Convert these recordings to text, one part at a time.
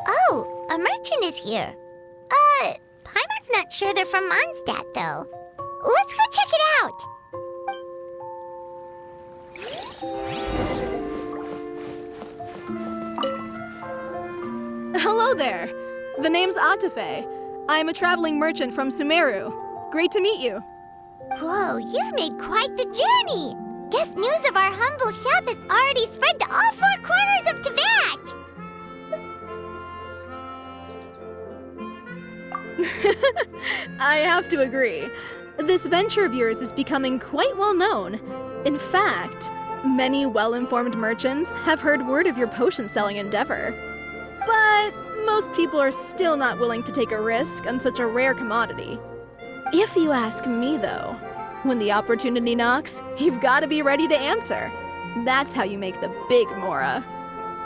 Oh, a merchant is here. Paimon's not sure they're from Mondstadt, though. Let's go check it out. Hello there. The name's Atafe. I am a traveling merchant from Sumeru. Great to meet you. Whoa, you've made quite the journey. Guess news of our humble shop has already spread to all four corners of Tibet. I have to agree. This venture of yours is becoming quite well known. In fact, many well-informed merchants have heard word of your potion-selling endeavor. But most people are still not willing to take a risk on such a rare commodity. If you ask me, though, when the opportunity knocks, you've got to be ready to answer. That's how you make the big mora.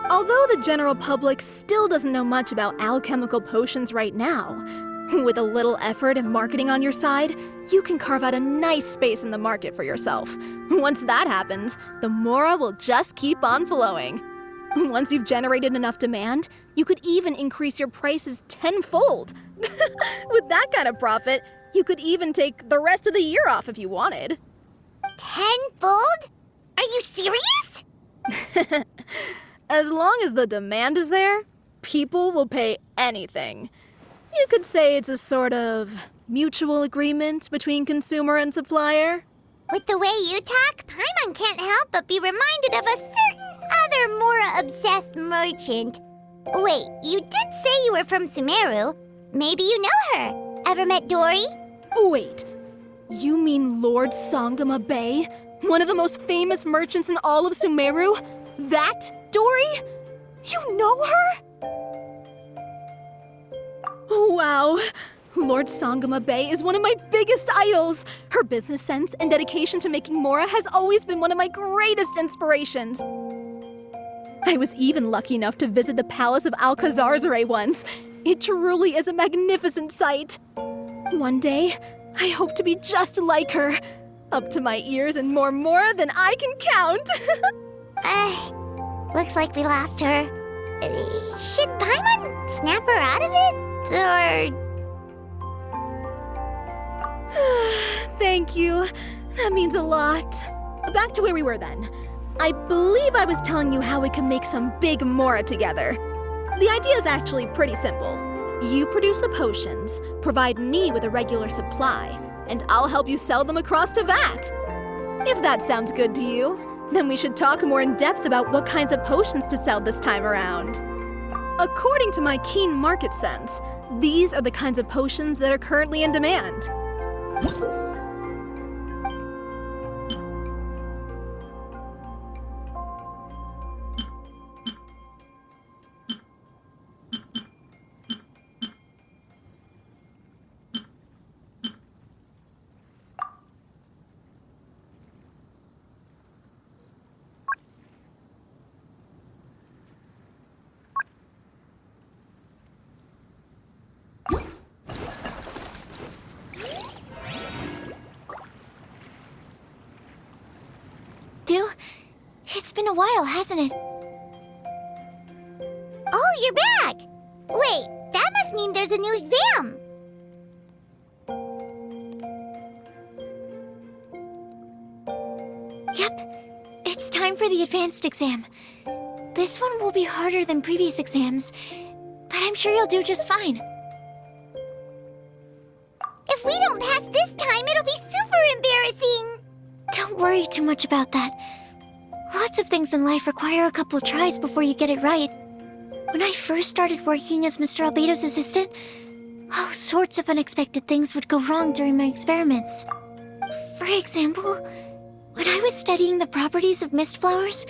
Although the general public still doesn't know much about alchemical potions right now, with a little effort and marketing on your side, you can carve out a nice space in the market for yourself. Once that happens, the mora will just keep on flowing. Once you've generated enough demand, you could even increase your prices tenfold. With that kind of profit, you could even take the rest of the year off if you wanted. Tenfold? Are you serious? As long as the demand is there, people will pay anything. You could say it's a sort of mutual agreement between consumer and supplier. With the way you talk, Paimon can't help but be reminded of a certain other Mora-obsessed merchant. Wait, you did say you were from Sumeru. Maybe you know her. Ever met Dory? Wait, you mean Lord Sangama Bay? One of the most famous merchants in all of Sumeru? That Dory? You know her? Wow. Lord Sangama Bay is one of my biggest idols. Her business sense and dedication to making mora has always been one of my greatest inspirations. I was even lucky enough to visit the palace of Alcazarzare once. It truly is a magnificent sight. One day, I hope to be just like her. Up to my ears in more mora than I can count. Looks like we lost her. Should Paimon snap her out of it? Or... Thank you. That means a lot. Back to where we were then. I believe I was telling you how we can make some big mora together. The idea is actually pretty simple. You produce the potions, provide me with a regular supply, and I'll help you sell them across to Vat. If that sounds good to you, then we should talk more in depth about what kinds of potions to sell this time around. According to my keen market sense, these are the kinds of potions that are currently in demand. It's been a while, hasn't it? Oh, you're back! Wait, that must mean there's a new exam! Yep, it's time for the advanced exam. This one will be harder than previous exams, but I'm sure you'll do just fine. If we don't pass this time, it'll be super embarrassing! Don't worry too much about that. Lots of things in life require a couple tries before you get it right. When I first started working as Mr. Albedo's assistant, all sorts of unexpected things would go wrong during my experiments. For example, when I was studying the properties of mist flowers,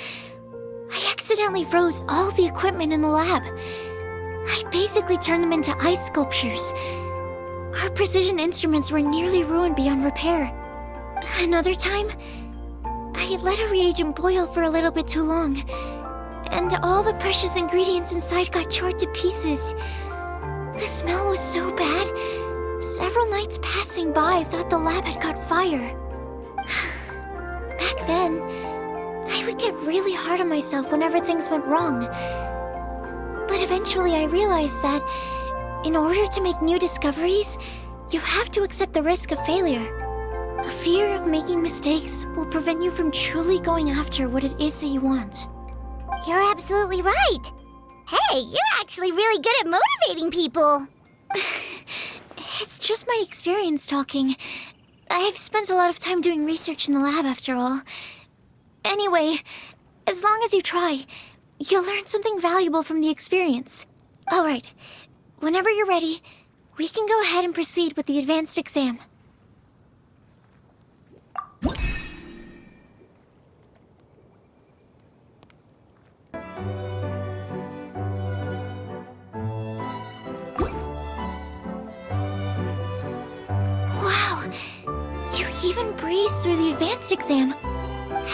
I accidentally froze all the equipment in the lab. I basically turned them into ice sculptures. Our precision instruments were nearly ruined beyond repair. Another time, I let a reagent boil for a little bit too long, and all the precious ingredients inside got chored to pieces. The smell was so bad, several nights passing by thought the lab had caught fire. Back then, I would get really hard on myself whenever things went wrong. But eventually I realized that in order to make new discoveries, you have to accept the risk of failure. A fear of making mistakes will prevent you from truly going after what it is that you want. You're absolutely right. Hey, you're actually really good at motivating people. It's just my experience talking. I've spent a lot of time doing research in the lab after all. Anyway, as long as you try, you'll learn something valuable from the experience. Alright, whenever you're ready, we can go ahead and proceed with the advanced exam. Wow, you even breezed through the advanced exam.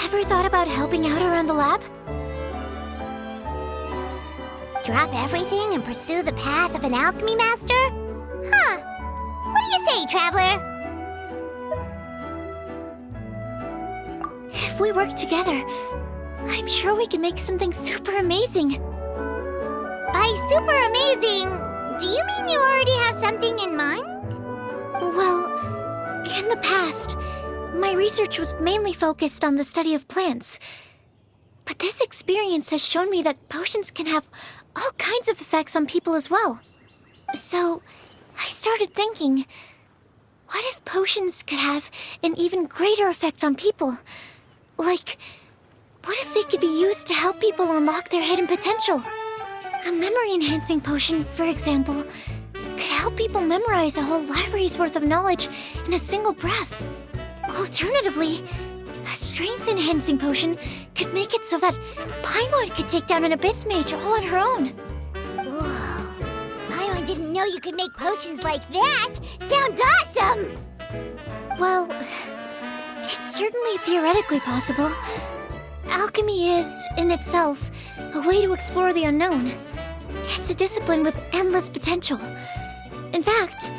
Ever thought about helping out around the lab? Drop everything and pursue the path of an alchemy master? Huh. What do you say, traveler? If we work together, I'm sure we can make something super amazing. By super amazing, do you mean you already have something in mind? Well, in the past, my research was mainly focused on the study of plants. But this experience has shown me that potions can have all kinds of effects on people as well. So, I started thinking, what if potions could have an even greater effect on people? Like, what if they could be used to help people unlock their hidden potential? A memory-enhancing potion, for example, could help people memorize a whole library's worth of knowledge in a single breath. Alternatively, a strength-enhancing potion could make it so that Paimon could take down an Abyss Mage all on her own. Whoa. Paimon didn't know you could make potions like that! Sounds awesome! Well, it's certainly theoretically possible. Alchemy is, in itself, a way to explore the unknown. It's a discipline with endless potential. In fact,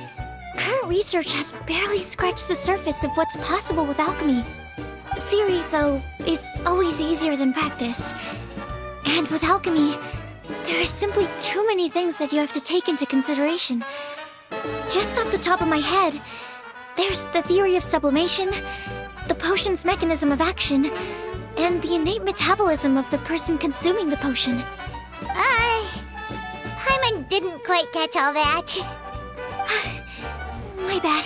current research has barely scratched the surface of what's possible with alchemy. Theory, though, is always easier than practice. And with alchemy, there are simply too many things that you have to take into consideration. Just off the top of my head, there's the theory of sublimation, the potion's mechanism of action, and the innate metabolism of the person consuming the potion. Paimon didn't quite catch all that. My bad.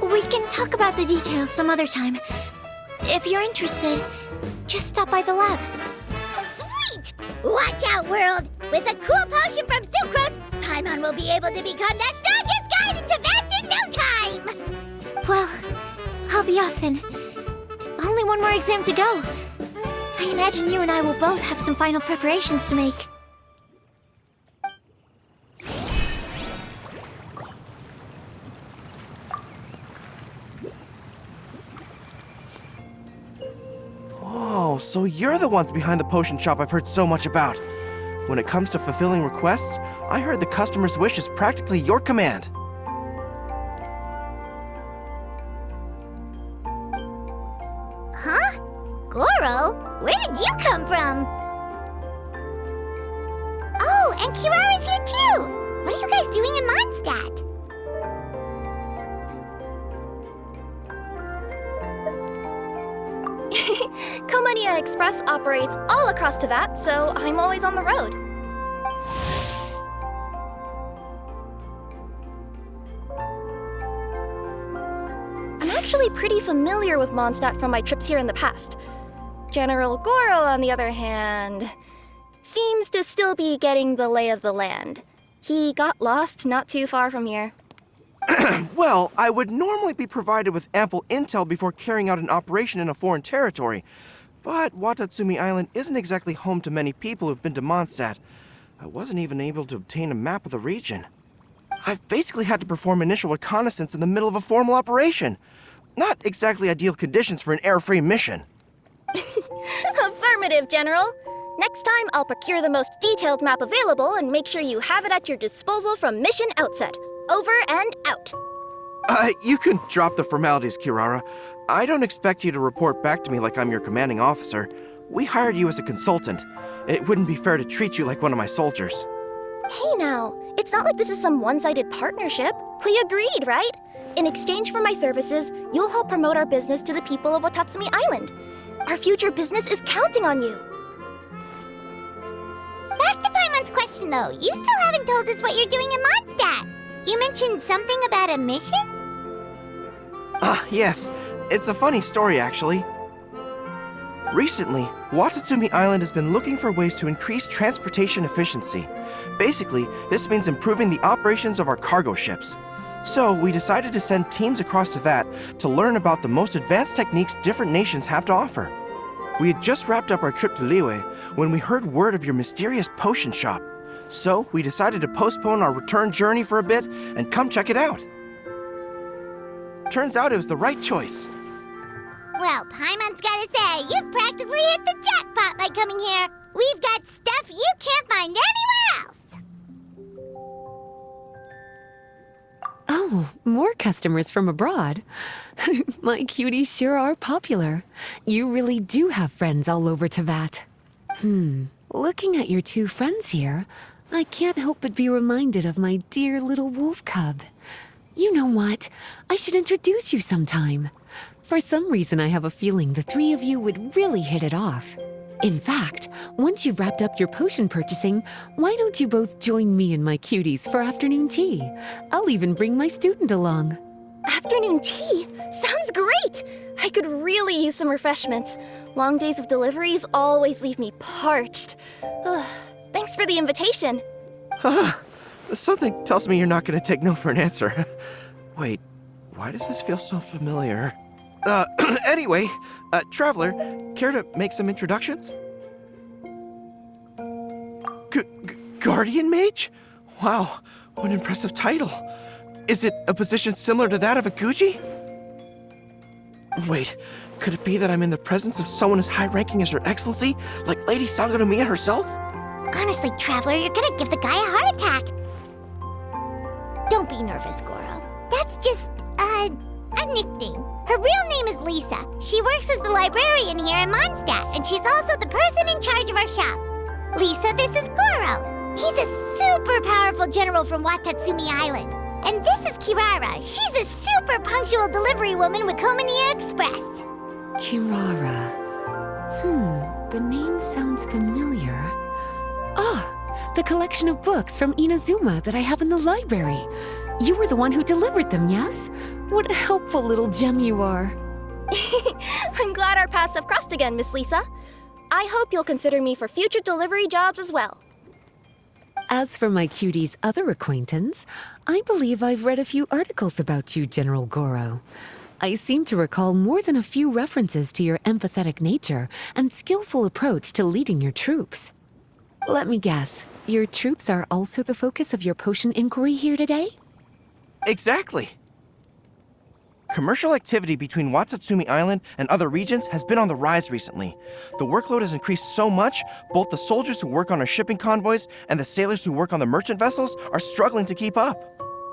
We can talk about the details some other time. If you're interested, just stop by the lab. Sweet! Watch out, world! With a cool potion from Sucrose, Paimon will be able to become the strongest guide in Tibet in no time! Well, I'll be off then. Only one more exam to go. I imagine you and I will both have some final preparations to make. Oh, so you're the ones behind the potion shop I've heard so much about. When it comes to fulfilling requests, I heard the customer's wish is practically your command. Huh? Gorou? Where did you come from? Oh, and Kiara's here too! What are you guys doing in Mondstadt? Komania Express operates all across Teyvat, so I'm always on the road. I'm actually pretty familiar with Mondstadt from my trips here in the past. General Gorou, on the other hand, seems to still be getting the lay of the land. He got lost not too far from here. Well, I would normally be provided with ample intel before carrying out an operation in a foreign territory. But Watatsumi Island isn't exactly home to many people who've been to Mondstadt. I wasn't even able to obtain a map of the region. I've basically had to perform initial reconnaissance in the middle of a formal operation. Not exactly ideal conditions for an air-free mission. Affirmative, General. Next time, I'll procure the most detailed map available and make sure you have it at your disposal from mission outset. Over and out. You can drop the formalities, Kiara. I don't expect you to report back to me like I'm your commanding officer. We hired you as a consultant. It wouldn't be fair to treat you like one of my soldiers. Hey now, it's not like this is some one-sided partnership. We agreed, right? In exchange for my services, you'll help promote our business to the people of Watatsumi Island. Our future business is counting on you. Back to Paimon's question, though. You still haven't told us what you're doing in Mondstadt. You mentioned something about a mission? Yes. It's a funny story, actually. Recently, Watatsumi Island has been looking for ways to increase transportation efficiency. Basically, this means improving the operations of our cargo ships. So, we decided to send teams across to that to learn about the most advanced techniques different nations have to offer. We had just wrapped up our trip to Liyue when we heard word of your mysterious potion shop. So, we decided to postpone our return journey for a bit and come check it out. Turns out it was the right choice. Well, Paimon's gotta say, you've practically hit the jackpot by coming here. We've got stuff you can't find anywhere else. Oh, more customers from abroad. My cuties sure are popular. You really do have friends all over Teyvat. Looking at your two friends here, I can't help but be reminded of my dear little wolf cub. You know what? I should introduce you sometime. For some reason, I have a feeling the three of you would really hit it off. In fact, once you've wrapped up your potion purchasing, why don't you both join me and my cuties for afternoon tea? I'll even bring my student along. Afternoon tea? Sounds great! I could really use some refreshments. Long days of deliveries always leave me parched. Ugh. Thanks for the invitation. Something tells me you're not going to take no for an answer. Wait, why does this feel so familiar? Anyway, Traveler, care to make some introductions? Guardian Mage? Wow, what an impressive title. Is it a position similar to that of a Guji? Wait, could it be that I'm in the presence of someone as high-ranking as Her Excellency, like Lady Sangonomiya herself? Honestly, Traveler, you're gonna give the guy a heart attack. Don't be nervous, Gorou. That's just, a nickname. Her real name is Lisa. She works as the librarian here in Mondstadt, and she's also the person in charge of our shop. Lisa, this is Gorou. He's a super powerful general from Watatsumi Island. And this is Kiara. She's a super punctual delivery woman with Komaniya Express. Kiara. The name sounds familiar. Ah, the collection of books from Inazuma that I have in the library. You were the one who delivered them, yes? What a helpful little gem you are. I'm glad our paths have crossed again, Miss Lisa. I hope you'll consider me for future delivery jobs as well. As for my cutie's other acquaintance, I believe I've read a few articles about you, General Gorou. I seem to recall more than a few references to your empathetic nature and skillful approach to leading your troops. Let me guess, your troops are also the focus of your potion inquiry here today? Exactly. Commercial activity between Watatsumi Island and other regions has been on the rise recently. The workload has increased so much, both the soldiers who work on our shipping convoys and the sailors who work on the merchant vessels are struggling to keep up.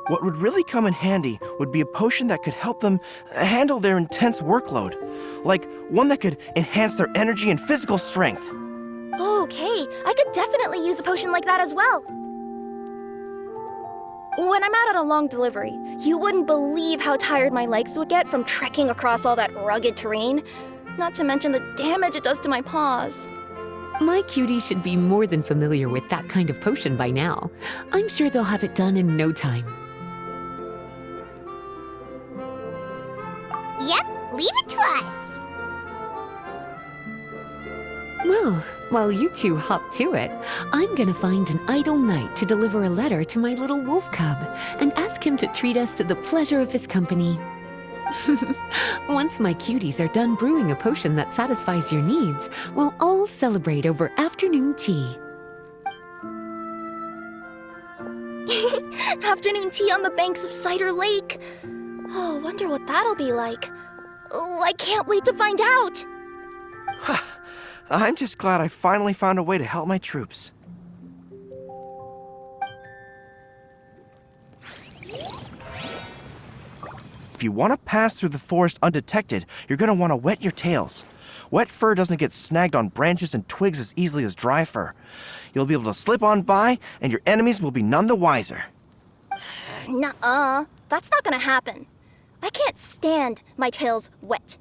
What would really come in handy would be a potion that could help them handle their intense workload. Like one that could enhance their energy and physical strength. Okay, I could definitely use a potion like that as well. When I'm out on a long delivery, you wouldn't believe how tired my legs would get from trekking across all that rugged terrain. Not to mention the damage it does to my paws. My cutie should be more than familiar with that kind of potion by now. I'm sure they'll have it done in no time. Yep, leave it to us. Well, while you two hop to it, I'm gonna find an idle knight to deliver a letter to my little wolf cub and ask him to treat us to the pleasure of his company. Once my cuties are done brewing a potion that satisfies your needs, we'll all celebrate over afternoon tea. Afternoon tea on the banks of Cider Lake. Oh, wonder what that'll be like. Oh, I can't wait to find out. I'm just glad I finally found a way to help my troops. If you want to pass through the forest undetected, you're going to want to wet your tails. Wet fur doesn't get snagged on branches and twigs as easily as dry fur. You'll be able to slip on by, and your enemies will be none the wiser. Nuh-uh. That's not gonna happen. I can't stand my tails wet.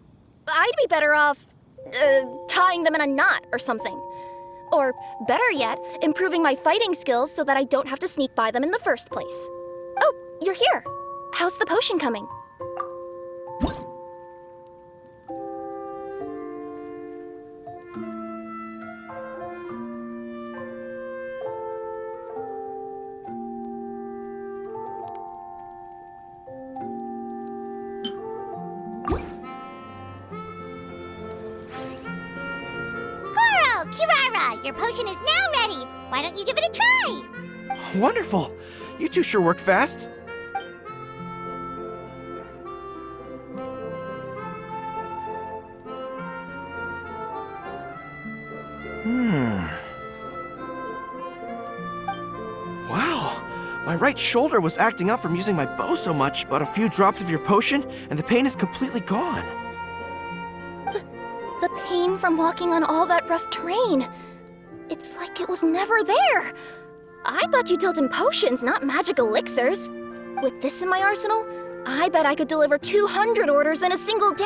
I'd be better off, tying them in a knot or something. Or, better yet, improving my fighting skills so that I don't have to sneak by them in the first place. Oh, you're here. How's the potion coming? Gorou, Kiara, your potion is now ready. Why don't you give it a try? Wonderful! You two sure work fast. Wow, my right shoulder was acting up from using my bow so much, but a few drops of your potion and the pain is completely gone. The pain from walking on all that rough terrain. It's like it was never there. I thought you dealt in potions, not magic elixirs. With this in my arsenal, I bet I could deliver 200 orders in a single day.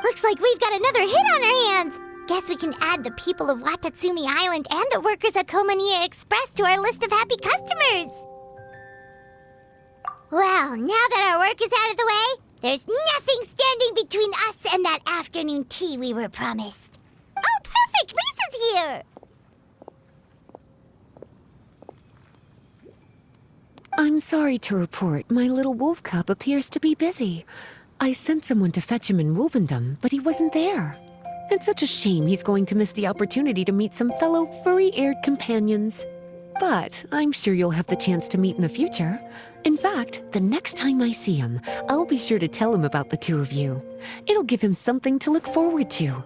Looks like we've got another hit on our hands. Guess we can add the people of Watatsumi Island and the workers at Komaniya Express to our list of happy customers. Well, now that our work is out of the way, there's nothing standing between us and that afternoon tea we were promised. Oh, perfect! Lisa's here! I'm sorry to report, my little wolf cub appears to be busy. I sent someone to fetch him in Wolvendom, but he wasn't there. It's such a shame he's going to miss the opportunity to meet some fellow furry-haired companions. But I'm sure you'll have the chance to meet in the future. In fact, the next time I see him, I'll be sure to tell him about the two of you. It'll give him something to look forward to.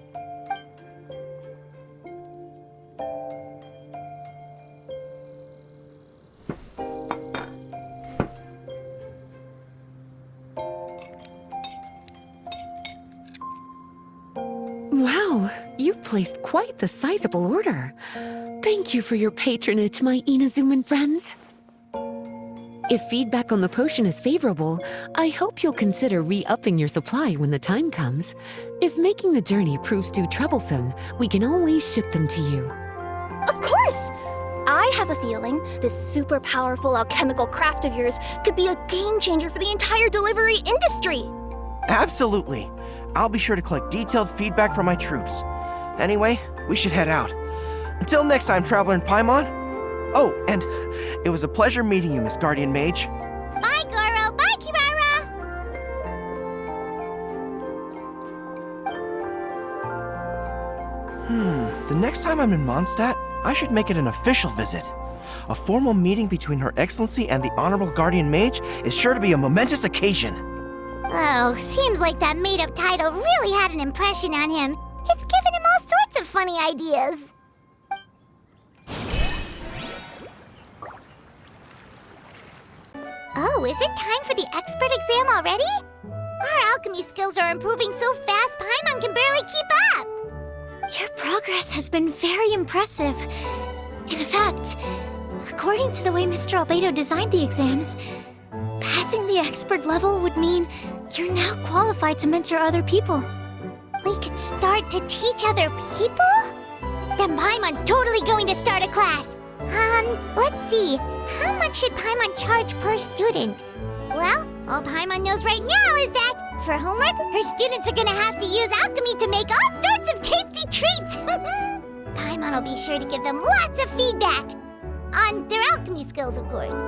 Wow, you've placed quite the sizable order. Thank you for your patronage, my Inazuman friends. If feedback on the potion is favorable, I hope you'll consider re-upping your supply when the time comes. If making the journey proves too troublesome, we can always ship them to you. Of course! I have a feeling this super powerful alchemical craft of yours could be a game changer for the entire delivery industry. Absolutely. I'll be sure to collect detailed feedback from my troops. Anyway, we should head out. Until next time, Traveler in Paimon. Oh, and it was a pleasure meeting you, Miss Guardian Mage. Bye, Gorou! Bye, Kiara! The next time I'm in Mondstadt, I should make it an official visit. A formal meeting between Her Excellency and the Honorable Guardian Mage is sure to be a momentous occasion. Oh, seems like that made-up title really had an impression on him. It's given him all sorts of funny ideas. Oh, is it time for the expert exam already? Our alchemy skills are improving so fast, Paimon can barely keep up. Your progress has been very impressive. In fact, according to the way Mr. Albedo designed the exams, passing the expert level would mean you're now qualified to mentor other people. We could start to teach other people? Then Paimon's totally going to start a class. Let's see. How much should Paimon charge per student? Well, all Paimon knows right now is that for homework, her students are gonna have to use alchemy to make all sorts of tasty treats. Paimon will be sure to give them lots of feedback. On their alchemy skills, of course.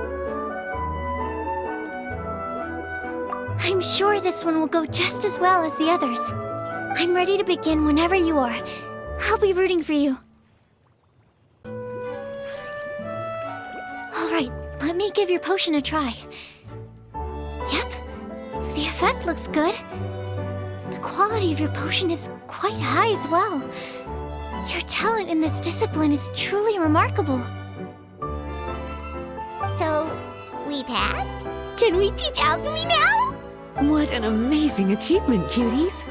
I'm sure this one will go just as well as the others. I'm ready to begin whenever you are. I'll be rooting for you. Alright, let me give your potion a try. Yep, the effect looks good. The quality of your potion is quite high as well. Your talent in this discipline is truly remarkable. So, we passed? Can we teach alchemy now? What an amazing achievement, cuties!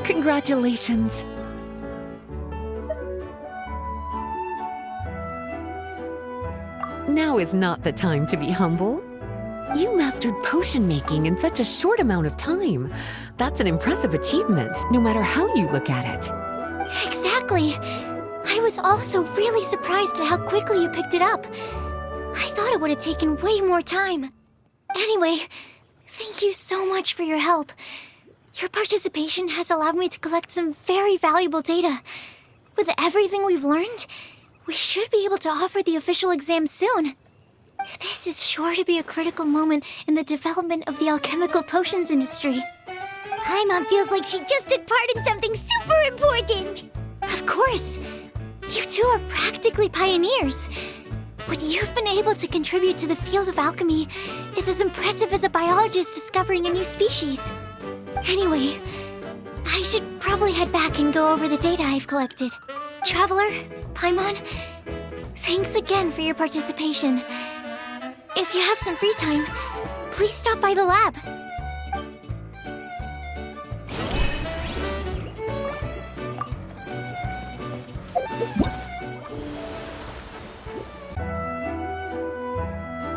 Congratulations. Now is not the time to be humble. You mastered potion making in such a short amount of time. That's an impressive achievement, no matter how you look at it. Exactly. I was also really surprised at how quickly you picked it up. I thought it would have taken way more time. Anyway, thank you so much for your help. Your participation has allowed me to collect some very valuable data. With everything we've learned, we should be able to offer the official exam soon. This is sure to be a critical moment in the development of the alchemical potions industry. Paimon feels like she just took part in something super important. Of course. You two are practically pioneers. What you've been able to contribute to the field of alchemy is as impressive as a biologist discovering a new species. Anyway, I should probably head back and go over the data I've collected. Traveler, Paimon, thanks again for your participation. If you have some free time, please stop by the lab.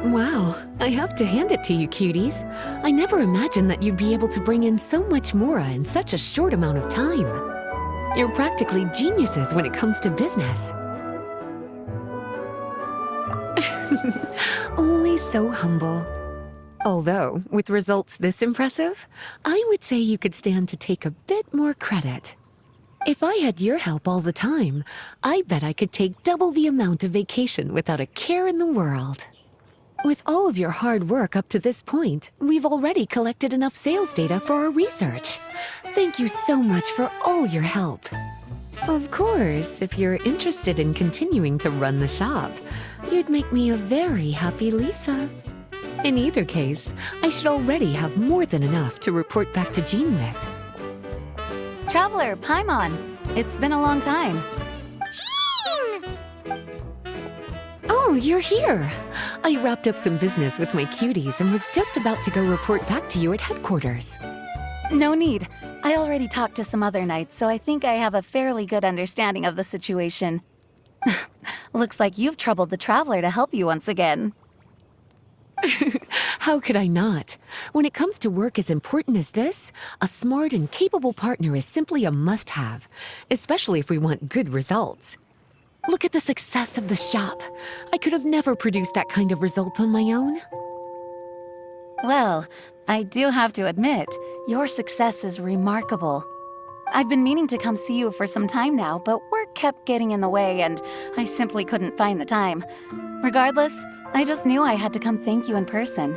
Wow, I have to hand it to you, cuties. I never imagined that you'd be able to bring in so much mora in such a short amount of time. You're practically geniuses when it comes to business. Only so humble. Although, with results this impressive, I would say you could stand to take a bit more credit. If I had your help all the time, I bet I could take double the amount of vacation without a care in the world. With all of your hard work up to this point, we've already collected enough sales data for our research. Thank you so much for all your help. Of course, if you're interested in continuing to run the shop, you'd make me a very happy Lisa. In either case, I should already have more than enough to report back to Jean with. Traveler, Paimon, it's been a long time. Oh, you're here! I wrapped up some business with my cuties and was just about to go report back to you at headquarters. No need. I already talked to some other knights, so I think I have a fairly good understanding of the situation. Looks like you've troubled the Traveler to help you once again. How could I not? When it comes to work as important as this, a smart and capable partner is simply a must-have, especially if we want good results. Look at the success of the shop. I could have never produced that kind of result on my own. Well, I do have to admit, your success is remarkable. I've been meaning to come see you for some time now, but work kept getting in the way and I simply couldn't find the time. Regardless, I just knew I had to come thank you in person.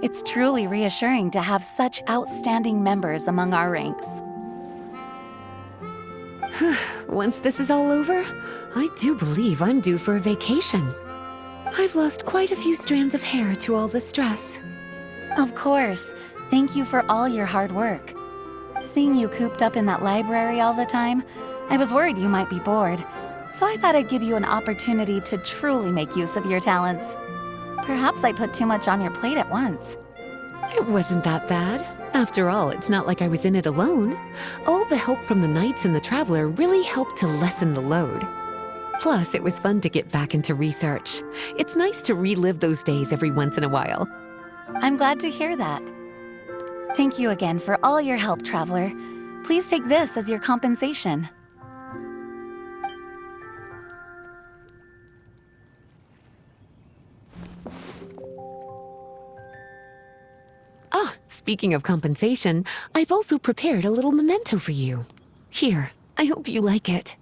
It's truly reassuring to have such outstanding members among our ranks. Once this is all over, I do believe I'm due for a vacation. I've lost quite a few strands of hair to all the stress. Of course. Thank you for all your hard work. Seeing you cooped up in that library all the time, I was worried you might be bored. So I thought I'd give you an opportunity to truly make use of your talents. Perhaps I put too much on your plate at once. It wasn't that bad. After all, it's not like I was in it alone. All the help from the Knights and the Traveler really helped to lessen the load. Plus, it was fun to get back into research. It's nice to relive those days every once in a while. I'm glad to hear that. Thank you again for all your help, Traveler. Please take this as your compensation. Ah, speaking of compensation, I've also prepared a little memento for you. Here, I hope you like it.